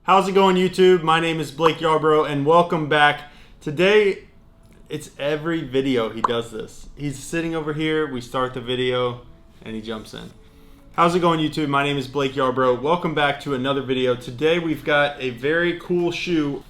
How's it going, YouTube? My name is Blake Yarbrough and welcome back. Today, it's every video he does this. He's sitting over here, we start the video, and he jumps in. How's it going, YouTube? My name is Blake Yarbrough. Welcome back to another video. Today we've got a very cool shoe,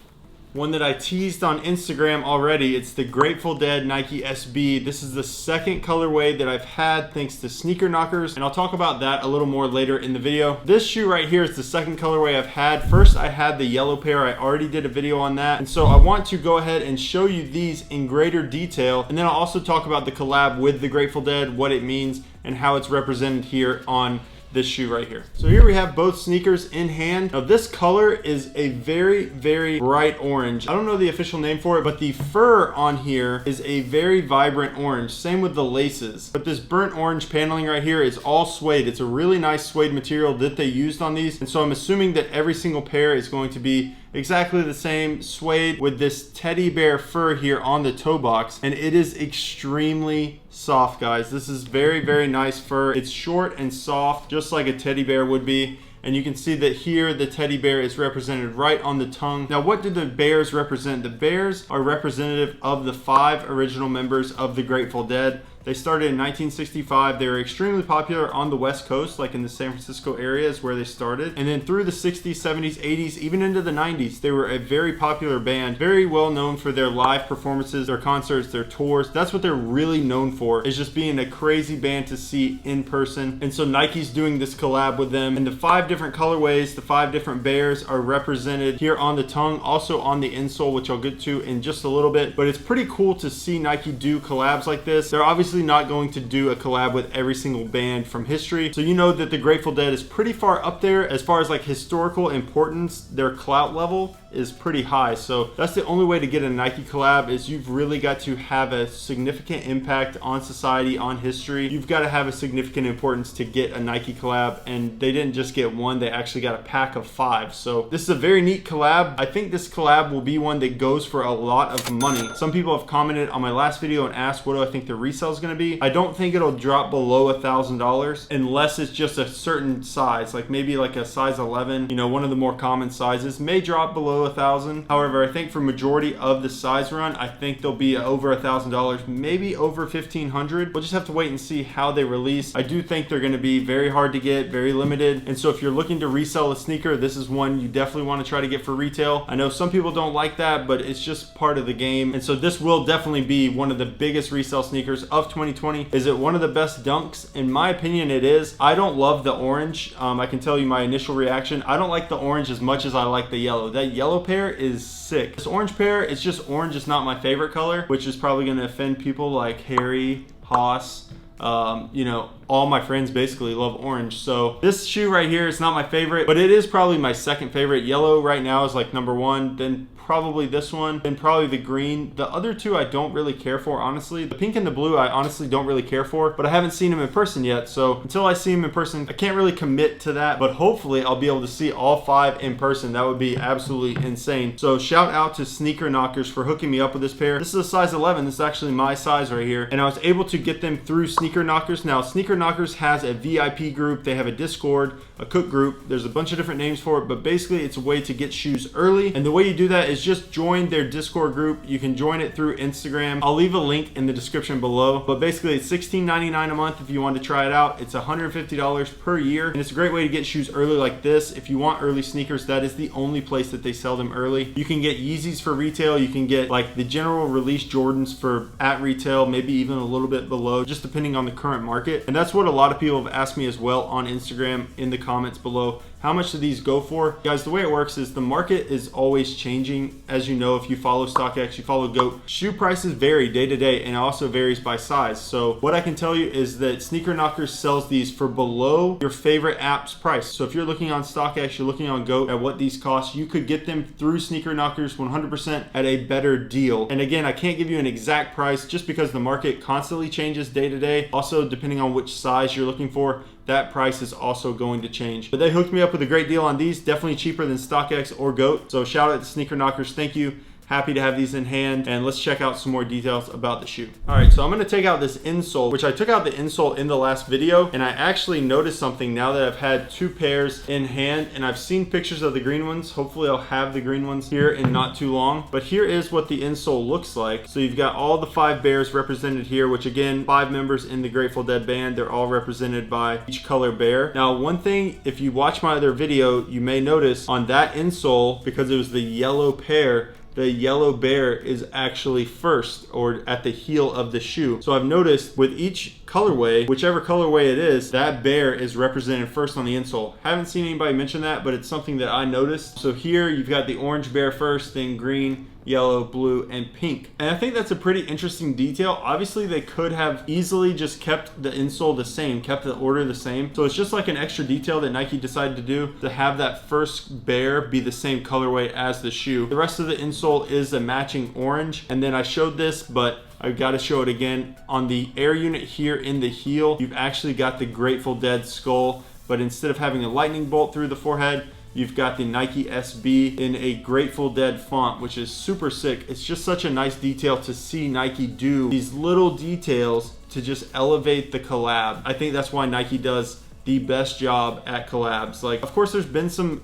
one that I teased on Instagram already. It's the Grateful Dead Nike SB. This is the second colorway that I've had thanks to Sneaker Knockers, and I'll talk about that a little more later in the video. This shoe right here is the second colorway I've had. First, I had the yellow pair. I already did a video on that, and so I want to go ahead and show you these in greater detail, and then I'll also talk about the collab with the Grateful Dead, what it means, and how it's represented here on this shoe right here. So here we have both sneakers in hand. Now this color is a very, very bright orange. I don't know the official name for it, but the fur on here is a very vibrant orange. Same with the laces. But this burnt orange paneling right here is all suede. It's a really nice suede material that they used on these. And so I'm assuming that every single pair is going to be exactly the same suede with this teddy bear fur here on the toe box, and it is extremely soft, guys. This is very, very nice fur. It's short and soft, just like a teddy bear would be. And you can see that here the teddy bear is represented right on the tongue. Now, what do the bears represent? The bears are representative of the 5 original members of the Grateful Dead. They started in 1965. They were extremely popular on the West Coast, like in the San Francisco area is where they started. And then through the 60s, 70s, 80s, even into the 90s, they were a very popular band, very well known for their live performances, their concerts, their tours. That's what they're really known for, is just being a crazy band to see in person. And so Nike's doing this collab with them. And the 5 different colorways, the 5 different bears are represented here on the tongue, also on the insole, which I'll get to in just a little bit. But it's pretty cool to see Nike do collabs like this. They're obviously not going to do a collab with every single band from history. So you know that the Grateful Dead is pretty far up there as far as like historical importance. Their clout level is pretty high. So that's the only way to get a Nike collab, is you've really got to have a significant impact on society, on history. You've got to have a significant importance to get a Nike collab, and they didn't just get one, they actually got a pack of 5. So this is a very neat collab. I think this collab will be one that goes for a lot of money. Some people have commented on my last video and asked what do I think the resale is going to be. I don't think it'll drop below $1,000 unless it's just a certain size, like maybe like a size 11, you know, one of the more common sizes may drop below $1,000. However, I think for majority of the size run, I think they'll be over $1,000, maybe over $1,500. We'll just have to wait and see how they release. I do think they're going to be very hard to get, very limited. And so if you're looking to resell a sneaker, this is one you definitely want to try to get for retail. I know some people don't like that, but it's just part of the game. And so this will definitely be one of the biggest resale sneakers of 2020. Is it one of the best dunks? In my opinion, it is. I don't love the orange. I can tell you my initial reaction. I don't like the orange as much as I like the yellow. That yellow pair is sick. This orange pair, it's just orange. It's not my favorite color, which is probably going to offend people like Harry, Haas. You know, all my friends basically love orange. So this shoe right here is not my favorite, but it is probably my second favorite. Yellow right now is like number 1, then probably this one, then probably the green. The other 2 I don't really care for, honestly. The pink and the blue I honestly don't really care for, but I haven't seen them in person yet. So until I see them in person, I can't really commit to that, but hopefully I'll be able to see all 5 in person. That would be absolutely insane. So shout out to Sneaker Knockers for hooking me up with this pair. This is a size 11. This is actually my size right here, and I was able to get them through Sneaker Knockers. Now Sneaker Knockers has a VIP group. They have a Discord, a cook group. There's a bunch of different names for it, but basically it's a way to get shoes early. And the way you do that is just join their Discord group. You can join it through Instagram. I'll leave a link in the description below, but basically it's $16.99 a month if you want to try it out. It's $150 per year, and it's a great way to get shoes early like this. If you want early sneakers, that is the only place that they sell them early. You can get Yeezys for retail. You can get like the general release Jordans for at retail, maybe even a little bit below, just depending on the current market. And that's what a lot of people have asked me as well on Instagram in the comments below. How much do these go for? Guys, the way it works is the market is always changing. As you know, if you follow StockX, you follow GOAT, shoe prices vary day to day, and it also varies by size. So what I can tell you is that Sneaker Knockers sells these for below your favorite app's price. So if you're looking on StockX, you're looking on GOAT at what these cost, you could get them through Sneaker Knockers 100% at a better deal. And again, I can't give you an exact price just because the market constantly changes day to day. Also, depending on which size you're looking for, that price is also going to change. But they hooked me up with a great deal on these, definitely cheaper than StockX or GOAT. So shout out to Sneaker Knockers. Thank you. Happy to have these in hand, and let's check out some more details about the shoe. All right, so I'm gonna take out this insole, which I took out the insole in the last video, and I actually noticed something now that I've had 2 pairs in hand, and I've seen pictures of the green ones. Hopefully I'll have the green ones here in not too long, but here is what the insole looks like. So you've got all the 5 bears represented here, which again, 5 members in the Grateful Dead band. They're all represented by each color bear. Now, one thing, if you watch my other video, you may notice on that insole, because it was the yellow pair, the yellow bear is actually first, or at the heel of the shoe. So I've noticed with each colorway, whichever colorway it is, that bear is represented first on the insole. Haven't seen anybody mention that, but it's something that I noticed. So here you've got the orange bear first, then green, yellow, blue, and pink. And I think that's a pretty interesting detail. Obviously, they could have easily just kept the insole the same, kept the order the same. So it's just like an extra detail that Nike decided to do, to have that first bear be the same colorway as the shoe. The rest of the insole is a matching orange. And then I showed this, but I've got to show it again. On the air unit here in the heel, you've actually got the Grateful Dead skull, but instead of having a lightning bolt through the forehead, you've got the Nike SB in a Grateful Dead font, which is super sick. It's just such a nice detail to see Nike do these little details to just elevate the collab. I think that's why Nike does the best job at collabs. Like, of course, there's been some,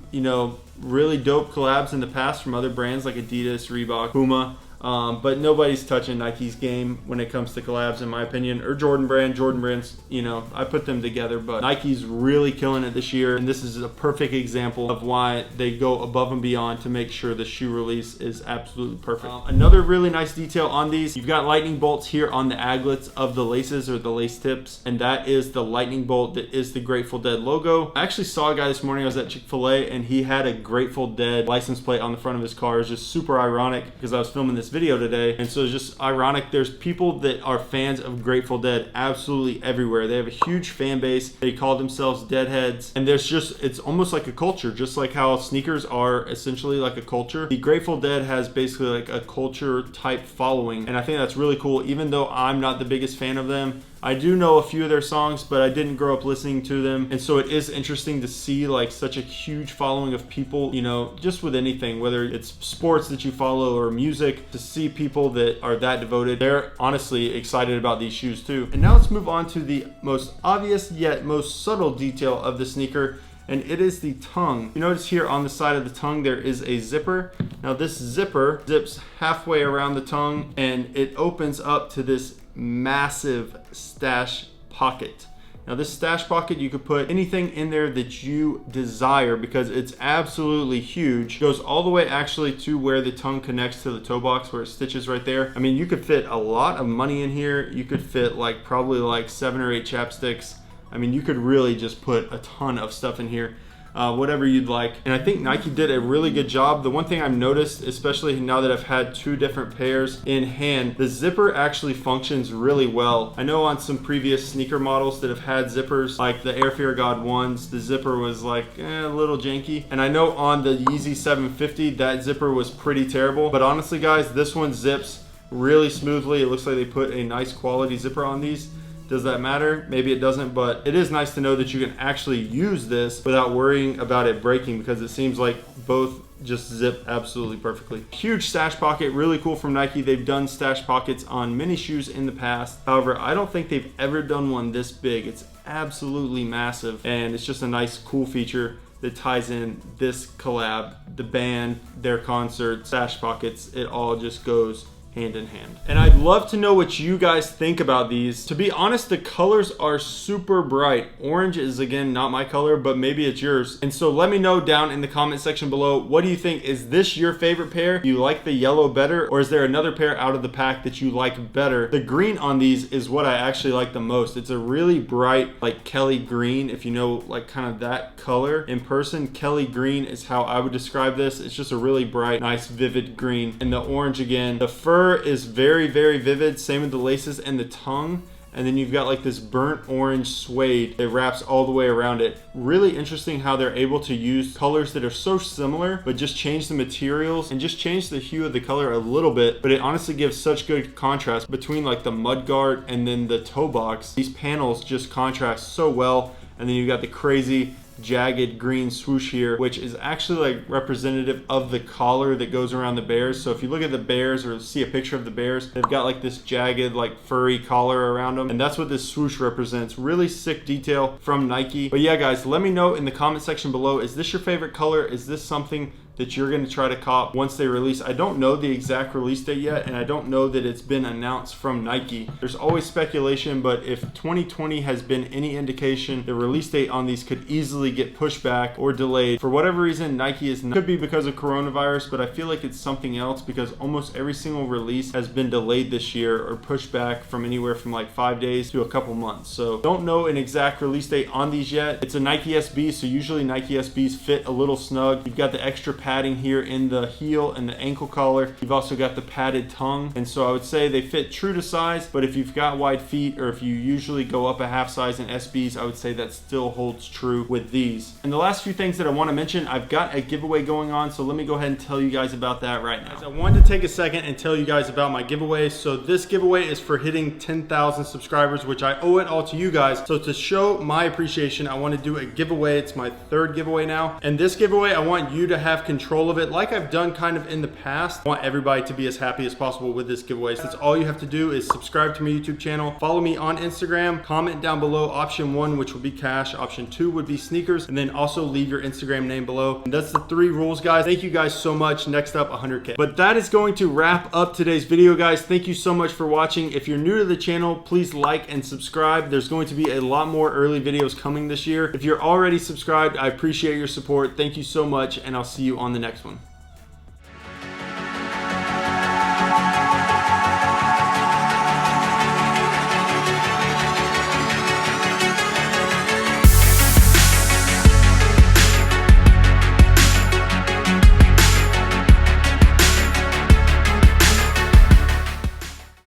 really dope collabs in the past from other brands like Adidas, Reebok, Puma. But nobody's touching Nike's game when it comes to collabs, in my opinion, or Jordan Brand's, I put them together, but Nike's really killing it this year. And this is a perfect example of why they go above and beyond to make sure the shoe release is absolutely perfect. Another really nice detail on these, you've got lightning bolts here on the aglets of the laces, or the lace tips. And that is the lightning bolt that is the Grateful Dead logo. I actually saw a guy this morning, I was at Chick-fil-A, and he had a Grateful Dead license plate on the front of his car. It was just super ironic because I was filming this video today, and so it's just ironic. There's people that are fans of Grateful Dead absolutely everywhere. They have a huge fan base. They call themselves Deadheads, and it's almost like a culture, just like how sneakers are essentially like a culture. The Grateful Dead has basically like a culture type following, and I think that's really cool. Even though I'm not the biggest fan of them, I do know a few of their songs, but I didn't grow up listening to them. And so it is interesting to see like such a huge following of people, just with anything, whether it's sports that you follow or music, to see people that are that devoted. They're honestly excited about these shoes too. And now let's move on to the most obvious yet most subtle detail of the sneaker, and it is the tongue. You notice here on the side of the tongue there is a zipper. Now this zipper zips halfway around the tongue, and it opens up to this massive stash pocket. Now this stash pocket, you could put anything in there that you desire because it's absolutely huge. It goes all the way actually to where the tongue connects to the toe box, where it stitches right there. I mean, you could fit a lot of money in here. You could fit probably 7 or 8 chapsticks. I mean, you could really just put a ton of stuff in here. Whatever you'd like. And I think Nike did a really good job. The one thing I've noticed, especially now that I've had 2 different pairs in hand, the zipper actually functions really well. I know on some previous sneaker models that have had zippers, like the Air Fear God 1s, the zipper was a little janky. And I know on the Yeezy 750, that zipper was pretty terrible. But honestly, guys, this one zips really smoothly. It looks like they put a nice quality zipper on these. Does that matter? Maybe it doesn't, but it is nice to know that you can actually use this without worrying about it breaking, because it seems like both just zip absolutely perfectly. Huge stash pocket, really cool from Nike. They've done stash pockets on many shoes in the past. However, I don't think they've ever done one this big. It's absolutely massive, and it's just a nice, cool feature that ties in this collab, the band, their concert, stash pockets. It all just goes hand in hand. And I'd love to know what you guys think about these. To be honest, the colors are super bright. Orange is, again, not my color, but maybe it's yours. And so let me know down in the comment section below, what do you think? Is this your favorite pair? You like the yellow better, or is there another pair out of the pack that you like better? The green on these is what I actually like the most. It's a really bright, Kelly green. If you know, kind of that color in person, Kelly green is how I would describe this. It's just a really bright, nice, vivid green. And the orange, again, the fur is very, very vivid. Same with the laces and the tongue. And then you've got this burnt orange suede that wraps all the way around it. Really interesting how they're able to use colors that are so similar, but just change the materials and just change the hue of the color a little bit. But it honestly gives such good contrast between the mud guard and then the toe box. These panels just contrast so well. And then you've got the crazy jagged green swoosh here, which is actually like representative of the collar that goes around the bears. So if you look at the bears or see a picture of the bears, they've got like this jagged like furry collar around them, and that's what this swoosh represents. Really sick detail from Nike. But yeah guys, let me know in the comment section below, is this your favorite color? Is this something that you're going to try to cop once they release? I don't know the exact release date yet, and I don't know that it's been announced from Nike. There's always speculation, but if 2020 has been any indication, the release date on these could easily get pushed back or delayed. For whatever reason, Nike is not. Could be because of coronavirus, but I feel like it's something else because almost every single release has been delayed this year or pushed back from anywhere from like 5 days to a couple months. So don't know an exact release date on these yet. It's a Nike SB, so usually Nike SBs fit a little snug. You've got the extra padding here in the heel and the ankle collar. You've also got the padded tongue, and so I would say they fit true to size, but if you've got wide feet or if you usually go up a half size in SBs, I would say that still holds true with these. And the last few things that I want to mention, I've got a giveaway going on, so let me go ahead and tell you guys about that right now. I wanted to take a second and tell you guys about my giveaway. So this giveaway is for hitting 10,000 subscribers, which I owe it all to you guys. So to show my appreciation, I want to do a giveaway. It's my third giveaway now, and this giveaway, I want you to have control of it like I've done kind of in the past. I want everybody to be as happy as possible with this giveaway. So that's all you have to do is subscribe to my YouTube channel, follow me on Instagram, comment down below option 1, which would be cash, option 2 would be sneakers, and then also leave your Instagram name below. And that's the 3 rules, guys. Thank you guys so much. Next up, 100K. But that is going to wrap up today's video, guys. Thank you so much for watching. If you're new to the channel, please like and subscribe. There's going to be a lot more early videos coming this year. If you're already subscribed, I appreciate your support. Thank you so much, and I'll see you on the next one.